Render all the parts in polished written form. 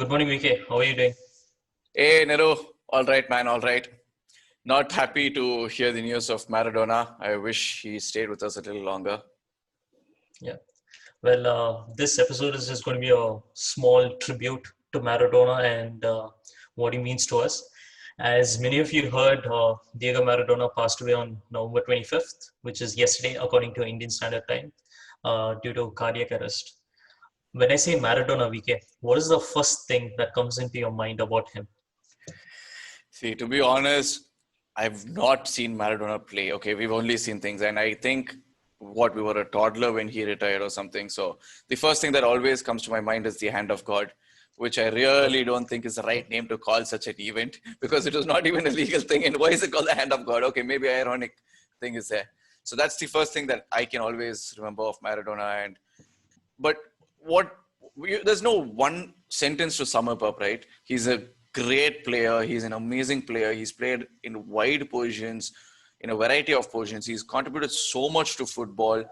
Good morning, VK. How are you doing? Hey, Niru. All right, man. All right. Not happy to hear the news of Maradona. I wish he stayed with us a little longer. Yeah. Well, this episode is just going to be a small tribute to Maradona and what he means to us. As many of you heard, Diego Maradona passed away on November 25th, which is yesterday, according to Indian Standard Time, due to cardiac arrest. When I say Maradona, VK, what is the first thing that comes into your mind about him? See, to be honest, I've not seen Maradona play. Okay, we've only seen things, and I think we were a toddler when he retired or something. So the first thing that always comes to my mind is the hand of God, which I really don't think is the right name to call such an event because it was not even a legal thing. And why is it called the hand of God? Okay, maybe ironic thing is there. So that's the first thing that I can always remember of Maradona. But what there's no one sentence to sum up, right? He's a great player. He's an amazing player. He's played in wide positions, in a variety of positions. He's contributed so much to football.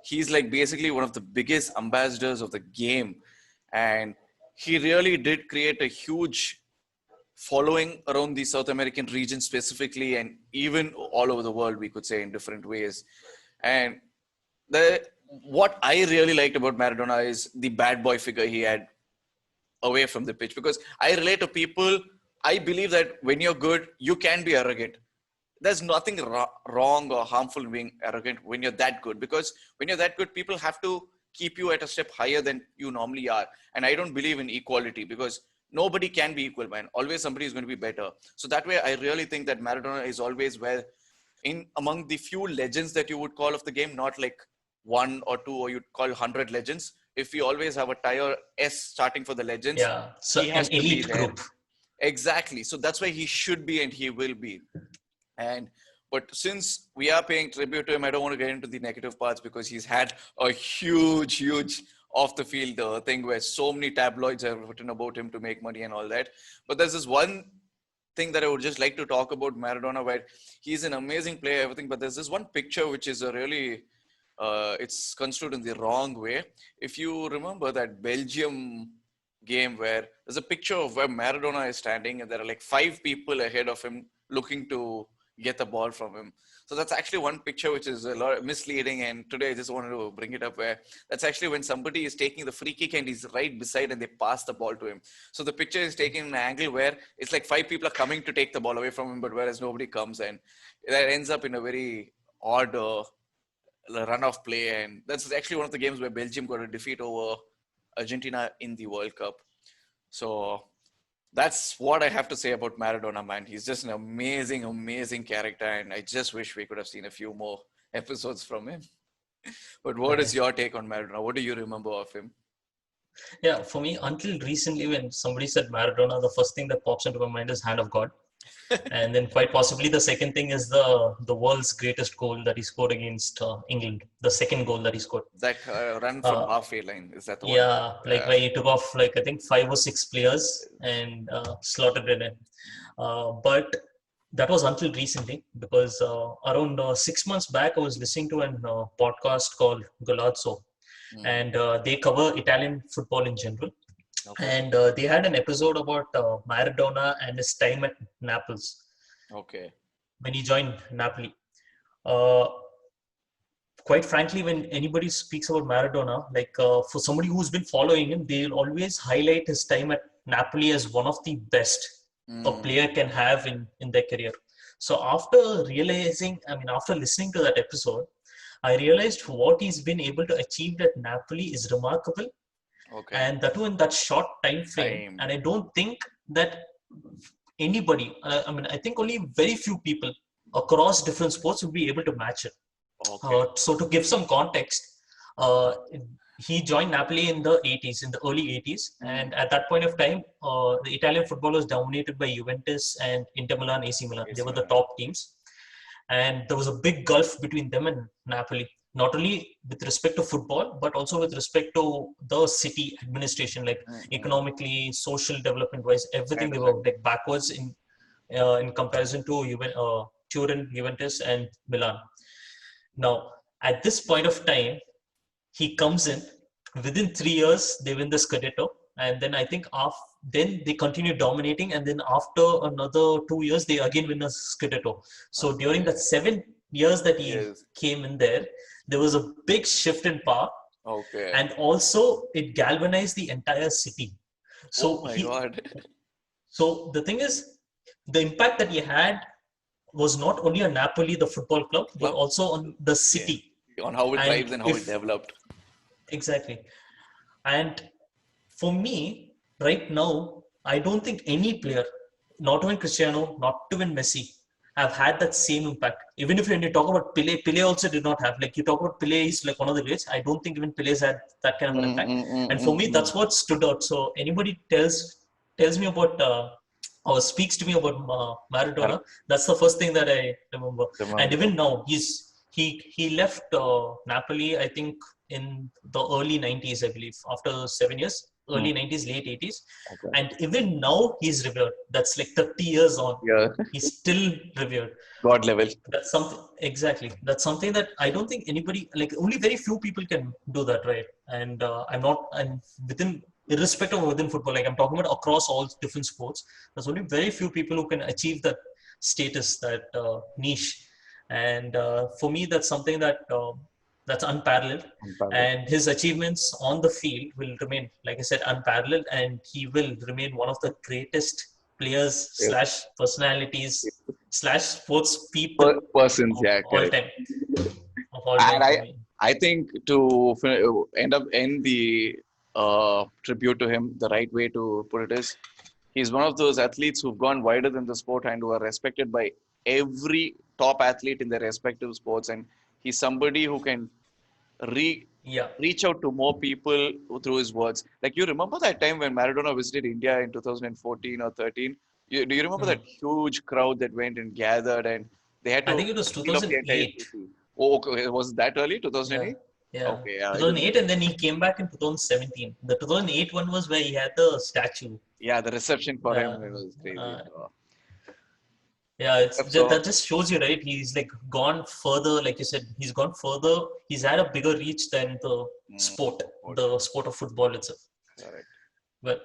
He's like basically one of the biggest ambassadors of the game. And he really did create a huge following around the South American region specifically, and even all over the world, we could say, in different ways. And the what I really liked about Maradona is the bad boy figure he had away from the pitch. Because I relate to people, I believe that when you're good, you can be arrogant. There's nothing wrong or harmful in being arrogant when you're that good. Because when you're that good, people have to keep you at a step higher than you normally are. And I don't believe in equality because nobody can be equal, man. Always somebody is going to be better. So that way, I really think that Maradona is always well in among the few legends that you would call of the game, not like one or two, or you'd call 100 legends. If we always have a tier S starting for the legends, Yeah, so he an has to be elite there. group. Exactly. So that's why he should be and he will be. And but since we are paying tribute to him, I don't want to get into the negative parts because he's had a huge off the field thing where so many tabloids have written about him to make money and all that. But there's this one thing that I would just like to talk about Maradona, where he's an amazing player, everything. But there's this one picture which is a really it's construed in the wrong way. If you remember that Belgium game where there's a picture of where Maradona is standing and there are like five people ahead of him looking to get the ball from him. So that's actually one picture which is a lot misleading. And today I just wanted to bring it up where that's actually when somebody is taking the free kick and he's right beside and they pass the ball to him. So the picture is taken in an angle where it's like five people are coming to take the ball away from him, but whereas nobody comes, and that ends up in a very odd run of play. And that's actually one of the games where Belgium got a defeat over Argentina in the World Cup. So that's what I have to say about Maradona, man. He's just an amazing character, and I just wish we could have seen a few more episodes from him. But what is Nice. your take on Maradona? What do you remember of him? Yeah, for me, until recently, when somebody said Maradona, the first thing that pops into my mind is hand of God. And then quite possibly the second thing is the world's greatest goal that he scored against England, the second goal that he scored. That run from Uh, halfway line, is that the one? yeah, like where he took off like I think five or six players and slotted it in. But that was until recently because around 6 months back I was listening to an podcast called Golazzo, and they cover Italian football in general. Okay. And they had an episode about Maradona and his time at Naples Okay. when he joined Napoli. Uh, Quite frankly, when anybody speaks about Maradona, like for somebody who's been following him, they'll always highlight his time at Napoli as one of the best a player can have in their career. So after realizing, I mean, after listening to that episode, I realized what he's been able to achieve at Napoli is remarkable, Okay. and that too in that short time frame. Time. And I don't think that anybody, I mean, I think only very few people across different sports would be able to match it. Okay. So to give some context, uh, he joined Napoli in the 80s, in the early 80s. And at that point of time, the Italian football was dominated by Juventus and Inter Milan, AC Milan. They AC were the Milan. top teams. And there was a big gulf between them and Napoli, not only with respect to football, but also with respect to the city administration, like economically, social development wise, I everything. They were understand. like backwards in comparison to Turin, Juventus, and Milan. Now, at this point of time, he comes in within 3 years, they win the Scudetto. And then I think then they continued dominating, and then after another 2 years, they again win a Scudetto. So during Okay. that 7 years that he Yes. came in there was a big shift in power, Okay. and also it galvanized the entire city. Oh So my he, God. so the thing is, the impact that he had was not only on Napoli, the football club, but Club. also on the Yeah. city. On how it And thrives and how it if developed. exactly, and for me, right now, I don't think any player, not even Cristiano, not even Messi, have had that same impact. Even if when you talk about Pele also did not have. Like you talk about Pele, he's like one of the greats. I don't think even Pele's had that kind of an Mm, impact. mm, mm, And for mm, me, mm. that's what stood out. So anybody tells me about or speaks to me about Maradona, that's the first thing that I remember. And Remember. even now, he left Napoli, I think, in the early 90s, I believe, after 7 years, Mm. early 90s, late 80s. Okay. And even now, he's revered. That's like 30 years on. Yeah. He's still revered. God level. That's something, exactly. That's something that I don't think anybody, like only very few people can do that, right? And I'm within, irrespective of within football, like I'm talking about across all different sports, there's only very few people who can achieve that status, that niche. And for me, that's something that's unparalleled. Unparalleled. And his achievements on the field will remain, like I said, unparalleled. And he will remain one of the greatest players Yes. slash personalities slash sports people Persons, of yeah, all correct. time, of all And time for me. I think to end the tribute to him, the right way to put it is, he's one of those athletes who've gone wider than the sport and who are respected by every top athlete in their respective sports. And he's somebody who can re- Yeah, reach out to more people through his words. Like you remember that time when Maradona visited India in 2014 or 13? Do you remember that mm. huge crowd that went and gathered and they had I to think it was seal up the entire 2008. city? Oh, okay. Was it that early? Yeah, 2008? yeah, Okay, yeah, I don't 2008, remember. and then he came back in 2017. The 2008 one was where he had the statue. Yeah, the reception for him Uh, it was crazy. uh, So, yeah, so that just shows you, right? He's like gone further, like you said, he's gone further. He's had a bigger reach than what- the sport of football itself. correct. But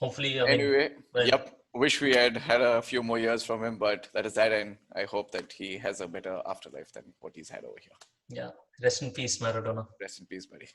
hopefully, I mean, Anyway, well, yep. Wish we had a few more years from him, but that is that, and I hope that he has a better afterlife than what he's had over here. yeah, rest in peace, Maradona. Rest in peace, buddy.